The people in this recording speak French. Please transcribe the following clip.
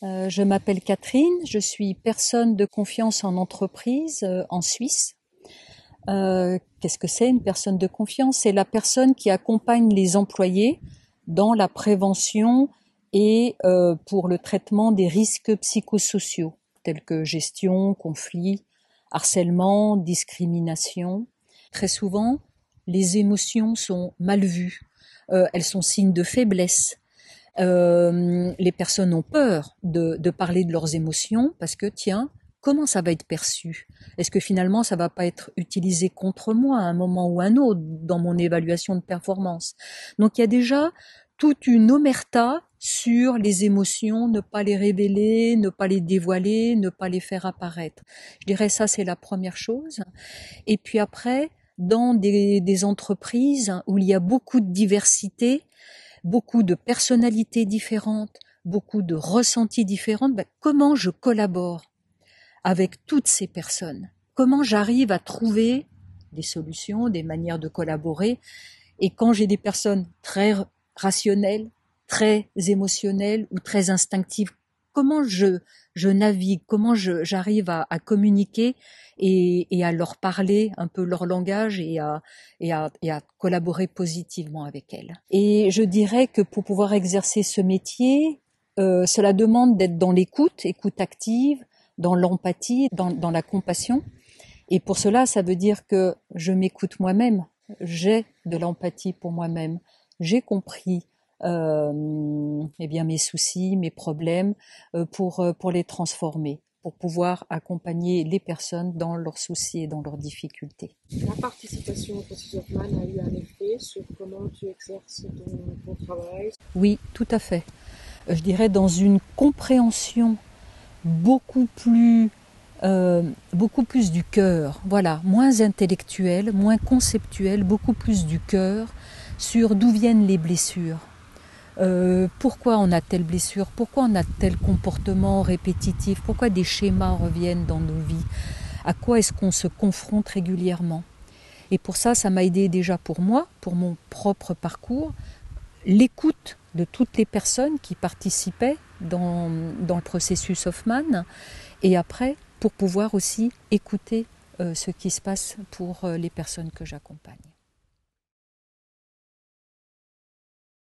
Je m'appelle Catherine, je suis personne de confiance en entreprise en Suisse. Qu'est-ce que c'est une personne de confiance? C'est la personne qui accompagne les employés dans la prévention et pour le traitement des risques psychosociaux, tels que gestion, conflit, harcèlement, discrimination. Très souvent, les émotions sont mal vues, elles sont signes de faiblesse. Les personnes ont peur de parler de leurs émotions parce que, tiens, comment ça va être perçu? Est-ce que finalement ça va pas être utilisé contre moi à un moment ou un autre dans mon évaluation de performance? Donc il y a déjà toute une omerta sur les émotions, ne pas les révéler, ne pas les dévoiler, ne pas les faire apparaître. Je dirais ça, c'est la première chose. Et puis après, dans des entreprises où il y a beaucoup de diversité, beaucoup de personnalités différentes, beaucoup de ressentis différents, comment je collabore avec toutes ces personnes? Comment j'arrive à trouver des solutions, des manières de collaborer? Et quand j'ai des personnes très rationnelles, très émotionnelles ou très instinctives, comment je navigue, comment j'arrive à communiquer et à leur parler un peu leur langage et à collaborer positivement avec elles. Et je dirais que pour pouvoir exercer ce métier, cela demande d'être dans l'écoute, écoute active, dans l'empathie, dans la compassion. Et pour cela, ça veut dire que je m'écoute moi-même, j'ai de l'empathie pour moi-même, j'ai compris mes soucis, mes problèmes pour les transformer, pour pouvoir accompagner les personnes dans leurs soucis et dans leurs difficultés. La participation au processus Hoffman a eu un effet sur comment tu exerces ton travail? Oui, tout à fait. Je dirais dans une compréhension beaucoup plus du cœur, voilà, moins intellectuel, moins conceptuel, beaucoup plus du cœur sur d'où viennent les blessures. Pourquoi on a telle blessure, pourquoi on a tel comportement répétitif, pourquoi des schémas reviennent dans nos vies, à quoi est-ce qu'on se confronte régulièrement. Et pour ça, ça m'a aidé déjà pour moi, pour mon propre parcours, l'écoute de toutes les personnes qui participaient dans le processus Hoffman, et après, pour pouvoir aussi écouter ce qui se passe pour les personnes que j'accompagne.